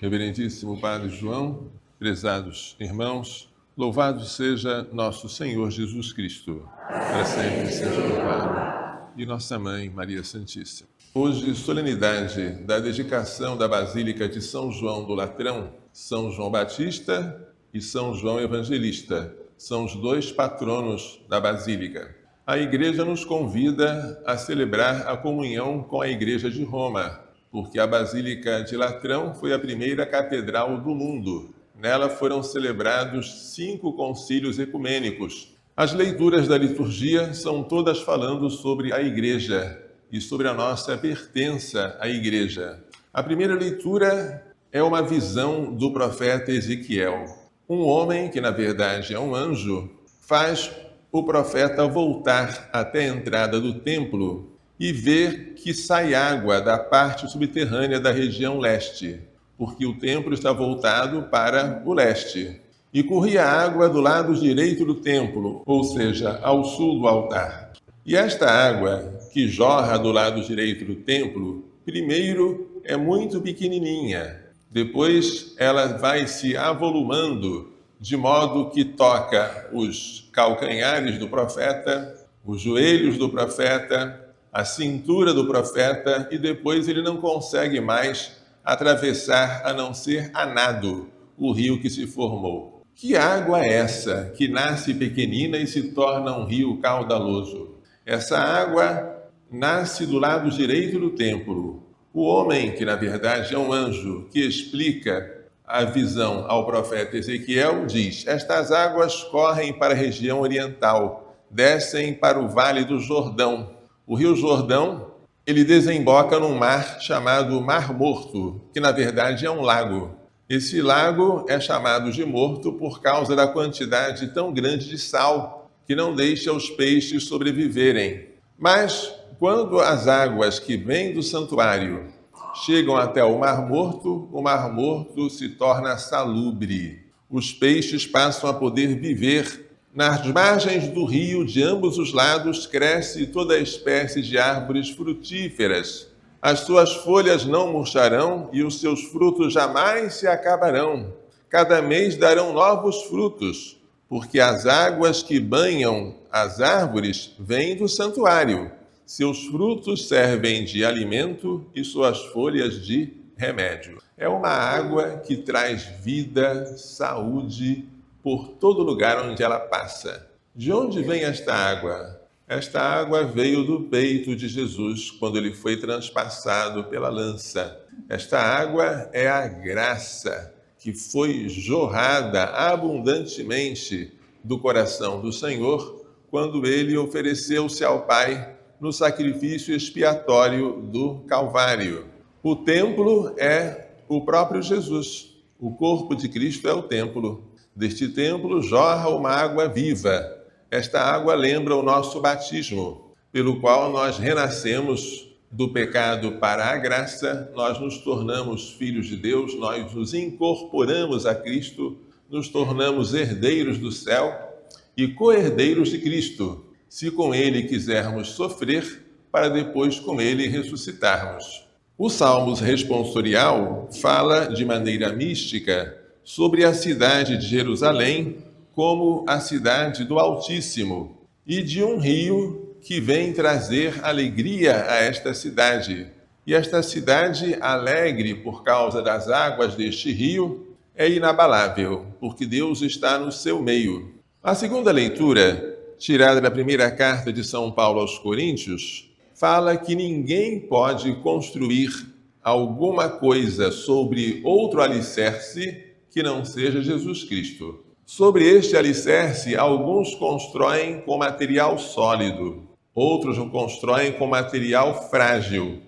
Reverendíssimo Padre João, prezados irmãos, louvado seja nosso Senhor Jesus Cristo, para sempre seja louvado, e nossa Mãe Maria Santíssima. Hoje, solenidade da dedicação da Basílica de São João do Latrão, São João Batista e São João Evangelista, são os dois patronos da Basílica. A Igreja nos convida a celebrar a comunhão com a Igreja de Roma, porque a Basílica de Latrão foi a primeira catedral do mundo. Nela foram celebrados 5 concílios ecumênicos. As leituras da liturgia são todas falando sobre a Igreja e sobre a nossa pertença à Igreja. A primeira leitura é uma visão do profeta Ezequiel. Um homem, que na verdade é um anjo, faz o profeta voltar até a entrada do templo e ver que sai água da parte subterrânea da região leste, porque o templo está voltado para o leste. E corria água do lado direito do templo, ou seja, ao sul do altar. E esta água que jorra do lado direito do templo, primeiro é muito pequenininha, depois ela vai se avolumando, de modo que toca os calcanhares do profeta, os joelhos do profeta, a cintura do profeta, e depois ele não consegue mais atravessar, a não ser a nado, o rio que se formou. Que água é essa que nasce pequenina e se torna um rio caudaloso? Essa água nasce do lado direito do templo. O homem, que na verdade é um anjo, que explica a visão ao profeta Ezequiel, diz: estas águas correm para a região oriental, descem para o Vale do Jordão. O Rio Jordão, ele desemboca num mar chamado Mar Morto, que na verdade é um lago. Esse lago é chamado de morto por causa da quantidade tão grande de sal, que não deixa os peixes sobreviverem. Mas quando as águas que vêm do santuário chegam até o Mar Morto se torna salubre. Os peixes passam a poder viver. Nas margens do rio, de ambos os lados, cresce toda espécie de árvores frutíferas. As suas folhas não murcharão e os seus frutos jamais se acabarão. Cada mês darão novos frutos, porque as águas que banham as árvores vêm do santuário. Seus frutos servem de alimento e suas folhas de remédio. É uma água que traz vida, saúde, por todo lugar onde ela passa. De onde vem esta água? Esta água veio do peito de Jesus, quando ele foi transpassado pela lança. Esta água é a graça que foi jorrada abundantemente do coração do Senhor, quando ele ofereceu-se ao Pai no sacrifício expiatório do Calvário. O templo é o próprio Jesus. O corpo de Cristo é o templo. Deste templo jorra uma água viva. Esta água lembra o nosso batismo, pelo qual nós renascemos do pecado para a graça, nós nos tornamos filhos de Deus, nós nos incorporamos a Cristo, nos tornamos herdeiros do céu e co-herdeiros de Cristo, se com Ele quisermos sofrer, para depois com Ele ressuscitarmos. O Salmos responsorial fala de maneira mística sobre a cidade de Jerusalém como a cidade do Altíssimo e de um rio que vem trazer alegria a esta cidade. E esta cidade, alegre por causa das águas deste rio, é inabalável, porque Deus está no seu meio. A segunda leitura, tirada da primeira carta de São Paulo aos Coríntios, fala que ninguém pode construir alguma coisa sobre outro alicerce que não seja Jesus Cristo. Sobre este alicerce, alguns constroem com material sólido, outros o constroem com material frágil.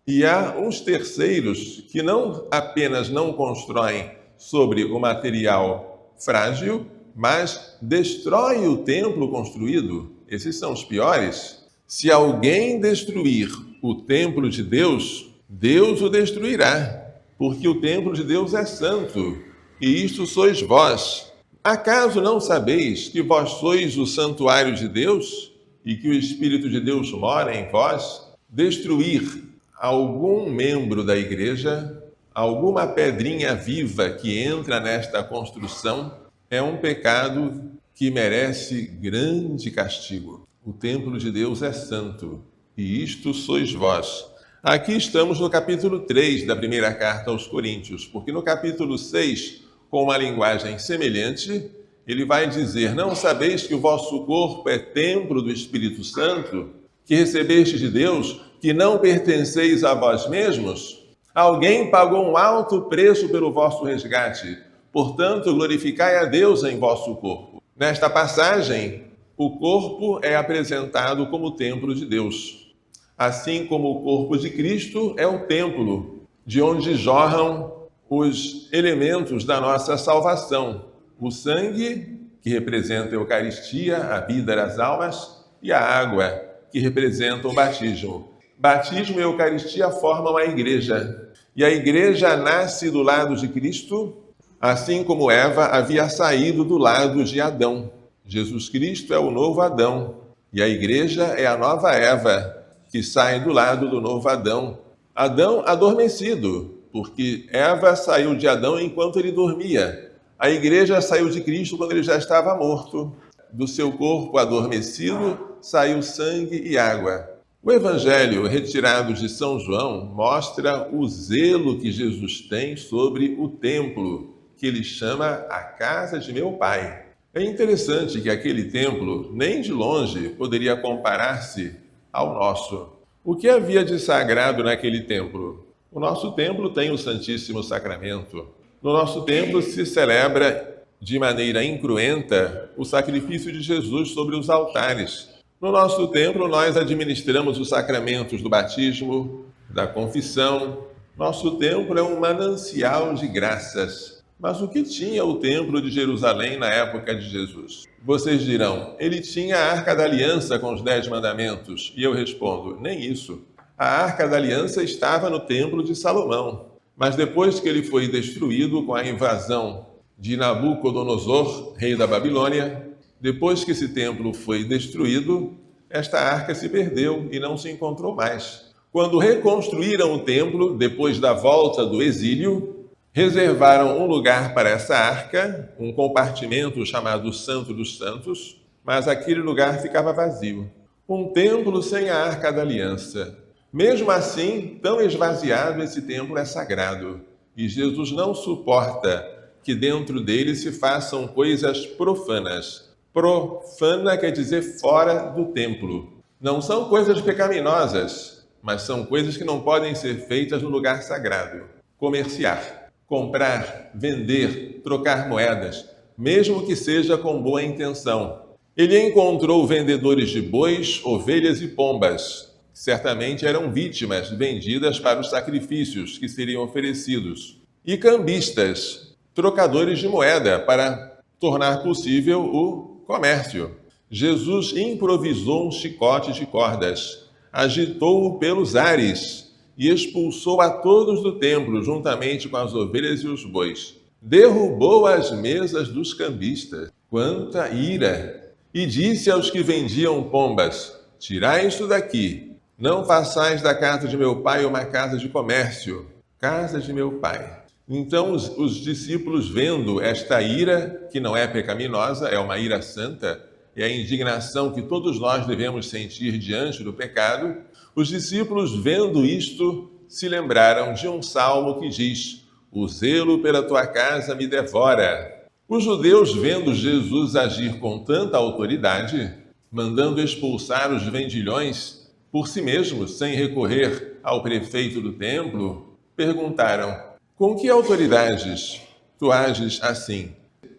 E há uns terceiros que não apenas não constroem sobre o material frágil, mas destroem o templo construído. Esses são os piores. Se alguém destruir o templo de Deus, Deus o destruirá, porque o templo de Deus é santo, e isto sois vós. Acaso não sabeis que vós sois o santuário de Deus e que o Espírito de Deus mora em vós? Destruir algum membro da igreja alguma pedrinha viva que entra nesta construção, é um pecado que merece grande castigo. O templo de Deus é santo, e isto sois vós. Aqui estamos no capítulo 3 da primeira carta aos Coríntios, porque no capítulo 6, com uma linguagem semelhante, ele vai dizer: não sabeis que o vosso corpo é templo do Espírito Santo, que recebestes de Deus, que não pertenceis a vós mesmos? Alguém pagou um alto preço pelo vosso resgate. Portanto, glorificai a Deus em vosso corpo. Nesta passagem, o corpo é apresentado como templo de Deus. Assim como o corpo de Cristo é o templo de onde jorram os elementos da nossa salvação. O sangue, que representa a Eucaristia, a vida das almas, e a água, que representa o batismo. Batismo e Eucaristia formam a igreja. E a igreja nasce do lado de Cristo, assim como Eva havia saído do lado de Adão. Jesus Cristo é o novo Adão, e a igreja é a nova Eva, que sai do lado do novo Adão. Adão adormecido, porque Eva saiu de Adão enquanto ele dormia. A igreja saiu de Cristo quando ele já estava morto. Do seu corpo adormecido saiu sangue e água. O Evangelho retirado de São João mostra o zelo que Jesus tem sobre o templo, que ele chama a casa de meu Pai. É interessante que aquele templo, nem de longe, poderia comparar-se ao nosso. O que havia de sagrado naquele templo? O nosso templo tem o Santíssimo Sacramento. No nosso templo se celebra de maneira incruenta o sacrifício de Jesus sobre os altares. No nosso templo nós administramos os sacramentos do batismo, da confissão. Nosso templo é um manancial de graças. Mas o que tinha o templo de Jerusalém na época de Jesus? Vocês dirão, ele tinha a Arca da Aliança com os 10 mandamentos. E eu respondo, nem isso. A Arca da Aliança estava no templo de Salomão. Mas depois que ele foi destruído com a invasão de Nabucodonosor, rei da Babilônia, depois que esse templo foi destruído, esta arca se perdeu e não se encontrou mais. Quando reconstruíram o templo, depois da volta do exílio, reservaram um lugar para essa arca, um compartimento chamado Santo dos Santos, mas aquele lugar ficava vazio. Um templo sem a Arca da Aliança. Mesmo assim, tão esvaziado, esse templo é sagrado. E Jesus não suporta que dentro dele se façam coisas profanas. Profana quer dizer fora do templo. Não são coisas pecaminosas, mas são coisas que não podem ser feitas no lugar sagrado. Comerciar, comprar, vender, trocar moedas, mesmo que seja com boa intenção. Ele encontrou vendedores de bois, ovelhas e pombas, que certamente eram vítimas vendidas para os sacrifícios que seriam oferecidos, e cambistas, trocadores de moeda para tornar possível o comércio. Jesus improvisou um chicote de cordas, agitou-o pelos ares e expulsou a todos do templo, juntamente com as ovelhas e os bois. Derrubou as mesas dos cambistas. Quanta ira! E disse aos que vendiam pombas: tirai isto daqui, não façais da casa de meu pai uma casa de comércio. Casa de meu pai. Então os discípulos, vendo esta ira, que não é pecaminosa, é uma ira santa, é a indignação que todos nós devemos sentir diante do pecado, os discípulos, vendo isto, se lembraram de um salmo que diz: o zelo pela tua casa me devora. Os judeus, vendo Jesus agir com tanta autoridade, mandando expulsar os vendilhões por si mesmos, sem recorrer ao prefeito do templo, perguntaram: com que autoridades tu ages assim?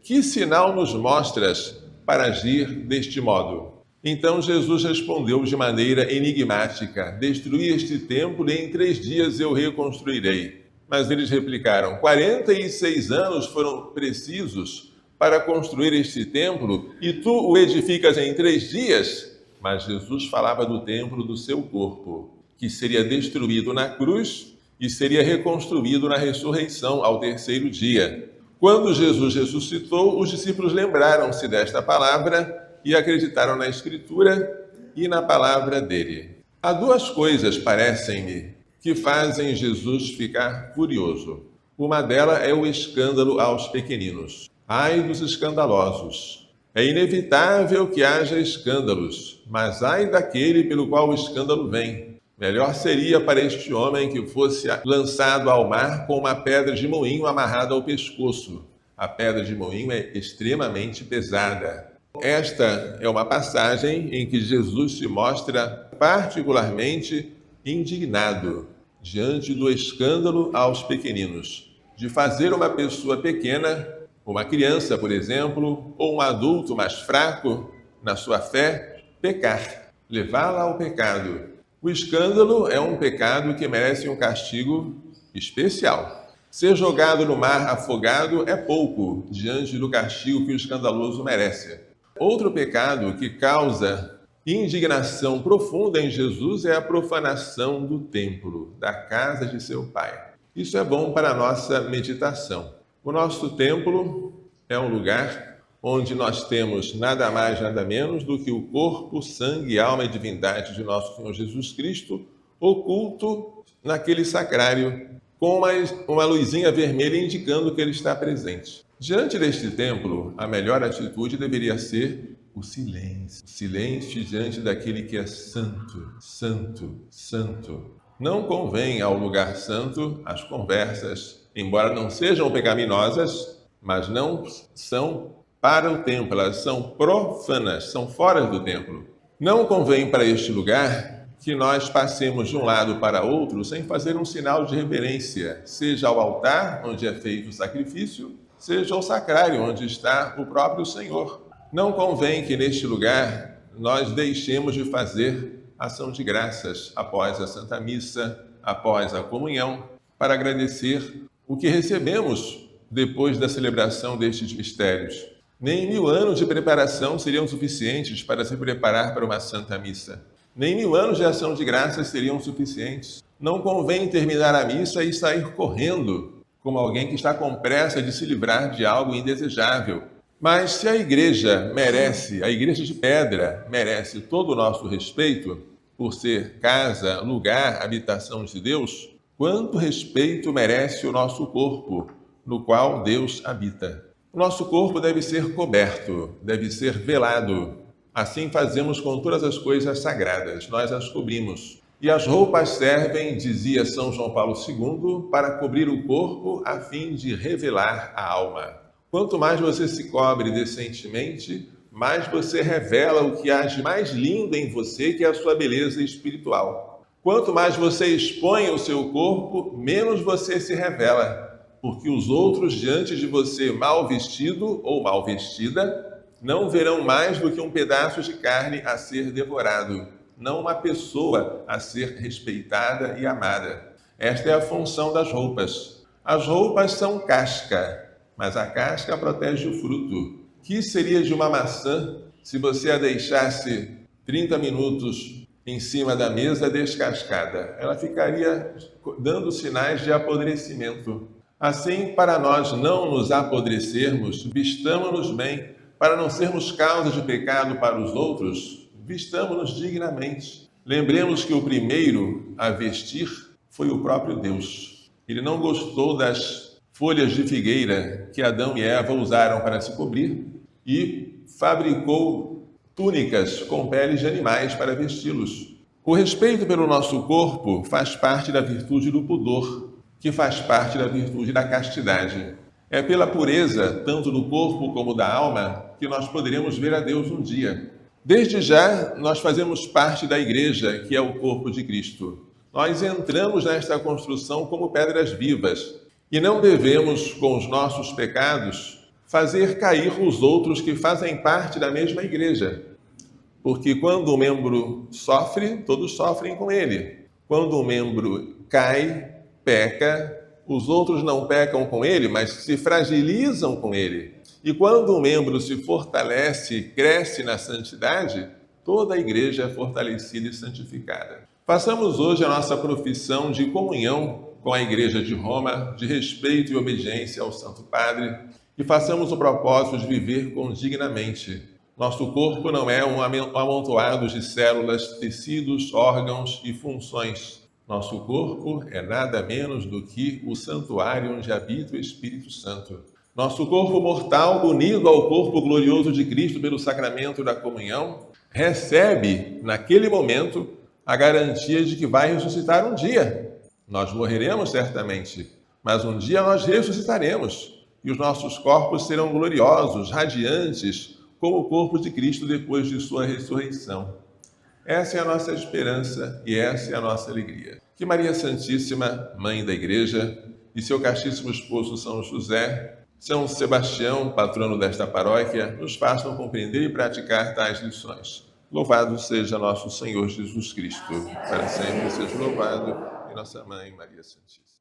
Que sinal nos mostras para agir deste modo? Então Jesus respondeu de maneira enigmática: destruí este templo e em 3 dias eu reconstruirei. Mas eles replicaram: 46 anos foram precisos para construir este templo e tu o edificas em 3 dias? Mas Jesus falava do templo do seu corpo, que seria destruído na cruz e seria reconstruído na ressurreição ao 3º dia. Quando Jesus ressuscitou, os discípulos lembraram-se desta palavra e acreditaram na Escritura e na palavra dele. Há 2 coisas, parecem-me, que fazem Jesus ficar furioso. Uma delas é o escândalo aos pequeninos. Ai dos escandalosos! É inevitável que haja escândalos, mas ai daquele pelo qual o escândalo vem. Melhor seria para este homem que fosse lançado ao mar com uma pedra de moinho amarrada ao pescoço. A pedra de moinho é extremamente pesada. Esta é uma passagem em que Jesus se mostra particularmente indignado diante do escândalo aos pequeninos, de fazer uma pessoa pequena, uma criança, por exemplo, ou um adulto mais fraco na sua fé, pecar, levá-la ao pecado. O escândalo é um pecado que merece um castigo especial. Ser jogado no mar afogado é pouco diante do castigo que o escandaloso merece. Outro pecado que causa indignação profunda em Jesus é a profanação do templo, da casa de seu Pai. Isso é bom para a nossa meditação. O nosso templo é um lugar onde nós temos nada mais, nada menos do que o corpo, sangue, alma e divindade de nosso Senhor Jesus Cristo, oculto naquele sacrário, com uma luzinha vermelha indicando que ele está presente. Diante deste templo, a melhor atitude deveria ser o silêncio. Silêncio diante daquele que é santo, santo, santo. Não convém ao lugar santo as conversas, embora não sejam pecaminosas, mas não são para o templo, elas são profanas, são fora do templo. Não convém para este lugar que nós passemos de um lado para outro sem fazer um sinal de reverência, seja ao altar, onde é feito o sacrifício, seja ao sacrário, onde está o próprio Senhor. Não convém que neste lugar nós deixemos de fazer ação de graças após a Santa Missa, após a comunhão, para agradecer o que recebemos depois da celebração destes mistérios. Nem 1000 anos de preparação seriam suficientes para se preparar para uma Santa Missa. Nem 1000 anos de ação de graças seriam suficientes. Não convém terminar a missa e sair correndo, como alguém que está com pressa de se livrar de algo indesejável. Mas se a igreja merece, a igreja de pedra merece todo o nosso respeito, por ser casa, lugar, habitação de Deus, quanto respeito merece o nosso corpo, no qual Deus habita. O nosso corpo deve ser coberto, deve ser velado. Assim fazemos com todas as coisas sagradas, nós as cobrimos. E as roupas servem, dizia São João Paulo II, para cobrir o corpo a fim de revelar a alma. Quanto mais você se cobre decentemente, mais você revela o que há de mais lindo em você, que é a sua beleza espiritual. Quanto mais você expõe o seu corpo, menos você se revela, porque os outros diante de você mal vestido ou mal vestida não verão mais do que um pedaço de carne a ser devorado, não uma pessoa a ser respeitada e amada. Esta é a função das roupas. As roupas são casca, mas a casca protege o fruto. Que seria de uma maçã se você a deixasse 30 minutos em cima da mesa descascada? Ela ficaria dando sinais de apodrecimento. Assim, para nós não nos apodrecermos, vistamo-nos bem, para não sermos causa de pecado para os outros, vistamo-nos dignamente. Lembremos que o primeiro a vestir foi o próprio Deus. Ele não gostou das folhas de figueira que Adão e Eva usaram para se cobrir e fabricou túnicas com peles de animais para vesti-los. O respeito pelo nosso corpo faz parte da virtude do pudor, que faz parte da virtude da castidade. É pela pureza, tanto do corpo como da alma, que nós poderemos ver a Deus um dia. Desde já, nós fazemos parte da igreja, que é o corpo de Cristo. Nós entramos nesta construção como pedras vivas e não devemos, com os nossos pecados, fazer cair os outros que fazem parte da mesma igreja. Porque quando um membro sofre, todos sofrem com ele. Quando um membro cai, peca, os outros não pecam com ele, mas se fragilizam com ele. E quando um membro se fortalece e cresce na santidade, toda a igreja é fortalecida e santificada. Façamos hoje a nossa profissão de comunhão com a Igreja de Roma, de respeito e obediência ao Santo Padre, e façamos o propósito de viver condignamente. Nosso corpo não é um amontoado de células, tecidos, órgãos e funções. Nosso corpo é nada menos do que o santuário onde habita o Espírito Santo. Nosso corpo mortal, unido ao corpo glorioso de Cristo pelo sacramento da comunhão, recebe, naquele momento, a garantia de que vai ressuscitar um dia. Nós morreremos certamente, mas um dia nós ressuscitaremos e os nossos corpos serão gloriosos, radiantes, como o corpo de Cristo depois de sua ressurreição. Essa é a nossa esperança e essa é a nossa alegria. Que Maria Santíssima, Mãe da Igreja, e seu castíssimo esposo São José, São Sebastião, patrono desta paróquia, nos façam compreender e praticar tais lições. Louvado seja nosso Senhor Jesus Cristo. Para sempre seja louvado, e nossa Mãe Maria Santíssima.